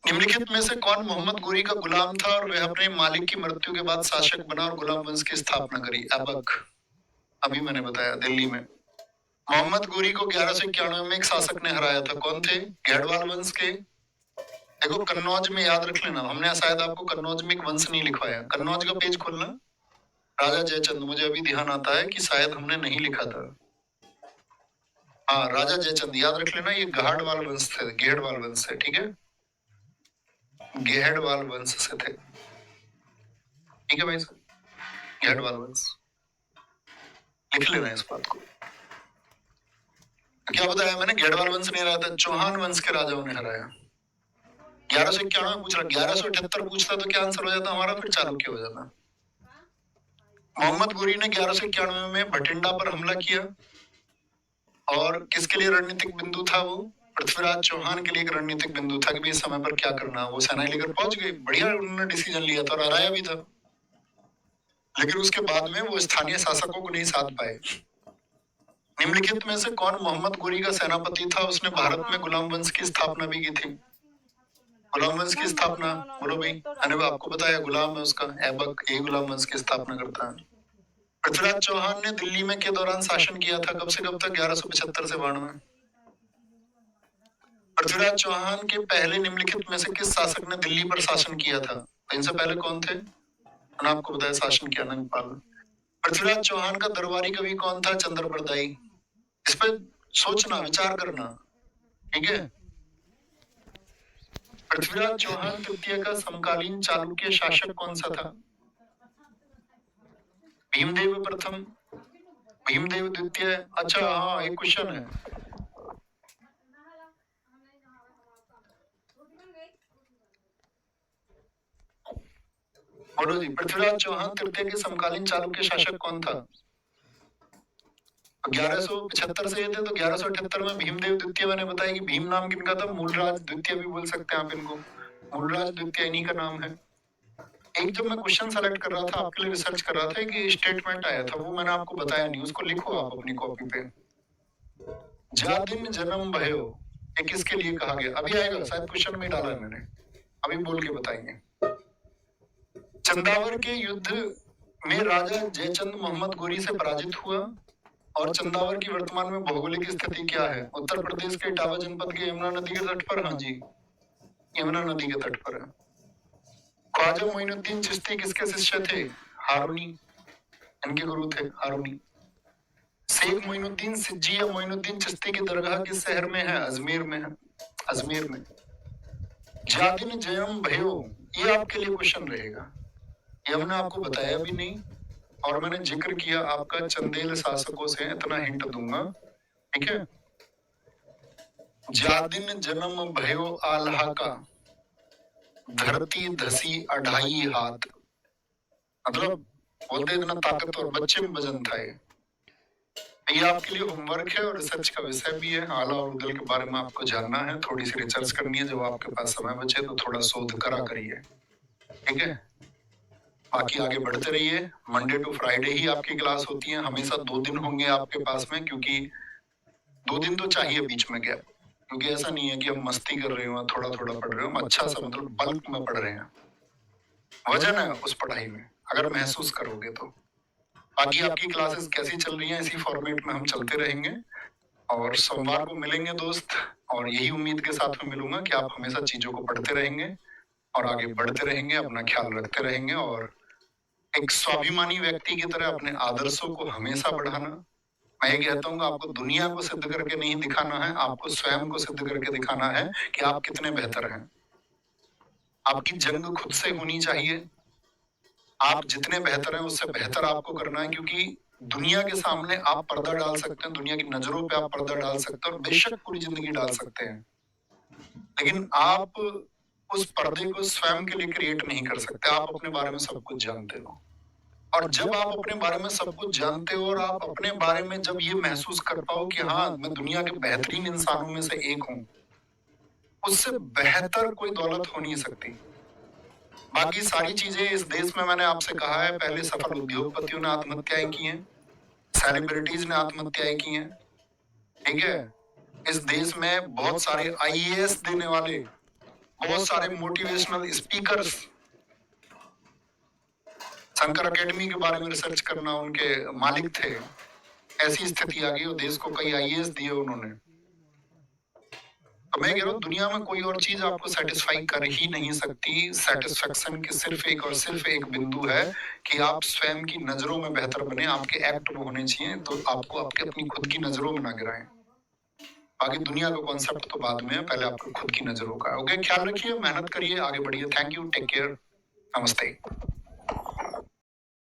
निम्नलिखित में से कौन मोहम्मद गोरी का गुलाम था और वह अपने मालिक की मृत्यु के बाद शासक बना और गुलाम वंश की स्थापना करी? ऐबक, अभी मैंने बताया, दिल्ली में। मोहम्मद गोरी को 1191 में एक शासक ने हराया था। कौन थे? घेड़वाल वंश के। देखो, कन्नौज में याद रख लेना, हमने शायद आपको कन्नौज में एक वंश नहीं लिखवाया। कन्नौज का पेज खोलना, राजा जयचंद। मुझे अभी ध्यान आता है कि शायद हमने नहीं लिखा था। हाँ, राजा जयचंद, याद रख लेना, ये गहाड़वाल वंश थे, घेड़वाल वंश से, ठीक है, घेड़वाल वंश से थे, ठीक है भाई साहब, घेड़वाल वंश, लिख लेना इस बात को। क्या बताया मैंने? घेड़वाल वंश नहीं हराया था, चौहान वंश के राजाओं ने हराया। 1191 पूछ रहा, 1178 पूछता तो क्या आंसर हो जाता हमारा? फिर चालुक्य हो जाता। मोहम्मद गोरी ने 1191 में भटिंडा पर हमला किया और किसके लिए रणनीतिक बिंदु था वो? पृथ्वीराज चौहान के लिए एक रणनीतिक बिंदु था कि भी इस समय पर क्या करना। वो सेनाएं लेकर पहुंच गए, बढ़िया उन्होंने डिसीजन लिया था और हराया भी था, लेकिन उसके बाद में वो स्थानीय शासकों को नहीं साध पाए। निम्नलिखित में से कौन मोहम्मद गोरी का सेनापति था? उसने भारत में गुलाम वंश की स्थापना भी की थी। गुलाम वंश की स्थापना बोलो भाई। मैंने आपको बताया, गुलाम है उसका, ऐबक, यही गुलाम वंश की स्थापना करता है। पृथ्वीराज चौहान ने दिल्ली में के दौरान शासन किया था, कब से कब तक? 1175 से 92। पृथ्वीराज चौहान के पहले निम्नलिखित में से किस शासक ने दिल्ली पर शासन किया था? इनसे पहले कौन थे? मैंने आपको बताया, शासन किया नंगपाल। पृथ्वीराज चौहान का दरबारी कवि कौन था? चंद्रप्रदायी। इस पर सोचना, विचार करना, ठीक है। पृथ्वीराज चौहान तृतीय का समकालीन चालुक्य शासक कौन सा था? भीमदेव प्रथम, भीमदेव द्वितीय। अच्छा हाँ, एक क्वेश्चन है, बोलो जी, पृथ्वीराज चौहान तृतीय के समकालीन चालुक्य शासक कौन था? 1175 से ये थे, तो 1178 में भीमदेव द्वितीय। मैंने बताया कि भीम नाम किनका था? मूलराज द्वितीय भी बोल सकते हैं आप इनको, मूलराज द्वितीय इन्हीं का नाम है। एक जब मैं क्वेश्चन सेलेक्ट कर रहा था, आपके लिए रिसर्च कर रहा था, कि स्टेटमेंट आया था, वो मैंने आपको बताया नहीं, उसको लिखो आप अपनी कॉपी पे। जा दिन जन्म भयो, ये किसके लिए कहा गया? अभी आएगा, शायद क्वेश्चन में डाला है मैंने, अभी बोल के बताएंगे। चंदावर के युद्ध में राजा जयचंद मोहम्मद गोरी से पराजित हुआ और चंदावर की वर्तमान में भौगोलिक स्थिति क्या है? उत्तर प्रदेश के इटावा जनपद के यमुना नदी के तट पर। हाँ जी, यमुना नदी के तट पर है। ख्वाजा मोइनुद्दीन चिश्ती किसके शिष्य थे? हारूनी, इनके गुरु थे हारूनी। शेख मोइनुद्दीन सिज्जी या मोइनुद्दीन चिश्ती की दरगाह किस शहर में है? अजमेर में है, अजमेर में। जादिन जयम भयो, ये आपके लिए क्वेश्चन रहेगा, ये हमने आपको बताया भी नहीं और मैंने जिक्र किया आपका चंदेल शासकों से, इतना हिंट दूंगा, ठीक है। जादिन जन्म भयो आल्हा का, धरती धसी अढ़ाई हाथ, मतलब बोलते इतना ताकतवर, बच्चे में वजन था ये आपके लिए होमवर्क है और रिसर्च का विषय भी है। आला और उदल के बारे में आपको जानना है, थोड़ी सी रिसर्च करनी है, जब आपके पास समय बचे तो थोड़ा शोध करा करिए, ठीक है। बाकी आगे बढ़ते रहिए। मंडे टू फ्राइडे ही आपकी क्लास होती है, हमेशा 2 दिन होंगे आपके पास में, क्योंकि 2 दिन तो चाहिए बीच में गैप, क्योंकि ऐसा नहीं है कि हम मस्ती कर रहे हो, थोड़ा थोड़ा पढ़ रहे हो, अच्छा सा मतलब बल्क में पढ़ रहे हैं, वजन है उस पढ़ाई में, अगर महसूस करोगे तो। बाकी आपकी क्लासेस कैसी चल रही हैं, इसी फॉर्मेट में हम चलते रहेंगे और सोमवार को मिलेंगे दोस्त, और यही उम्मीद के साथ में मिलूंगा कि आप हमेशा चीजों को पढ़ते रहेंगे और आगे बढ़ते रहेंगे, अपना ख्याल रखते रहेंगे और एक स्वाभिमानी व्यक्ति की तरह अपने आदर्शों को हमेशा बढ़ाना। मैं ये कहता हूँ, आपको दुनिया को सिद्ध करके नहीं दिखाना है, आपको स्वयं को सिद्ध करके दिखाना है कि आप कितने बेहतर हैं। आपकी जंग खुद से होनी चाहिए, आप जितने बेहतर हैं उससे बेहतर आपको करना है, क्योंकि दुनिया के सामने आप पर्दा डाल सकते हैं, दुनिया की नजरों पे आप पर्दा डाल सकते हैं और बेशक पूरी जिंदगी डाल सकते हैं, लेकिन आप उस पर्दे को स्वयं के लिए क्रिएट नहीं कर सकते। आप अपने बारे में सब कुछ जानते हो, और जब आप अपने बारे में सब कुछ जानते हो और आप अपने बारे में जब ये महसूस कर पाओ कि हाँ, मैं दुनिया के बेहतरीन इंसानों में से एक हूँ, उससे बेहतर कोई दौलत हो नहीं सकती। बाकी सारी चीजें इस देश में, मैंने आपसे कहा है, पहले सफल उद्योगपतियों ने आत्महत्याएं की हैं, सेलिब्रिटीज ने आत्महत्याएं की हैं, ठीक है। इस देश में बहुत सारे आईएएस देने वाले बहुत सारे मोटिवेशनल स्पीकर्स, शंकर अकेडमी के बारे में रिसर्च करना उनके मालिक थे। ऐसी स्थिति आ गई और देश को कई आईएएस दिए उन्होंने। तो मैं कह रहा हूँ दुनिया में कोई और चीज आपको सेटिस्फाई कर ही नहीं सकती। सेटिस्फेक्शन की सिर्फ एक बिंदु है कि आप स्वयं की नजरों में बेहतर बने, आपके एक्ट वो होने चाहिए, तो आपको आपके अपनी खुद की नजरों में ना गिराएं। बाकी दुनिया का कॉन्सेप्ट तो बाद में है, पहले आपको खुद की नजरों का। ओके, ख्याल रखिए, मेहनत करिए, आगे बढ़िए। थैंक यू, टेक केयर, नमस्ते।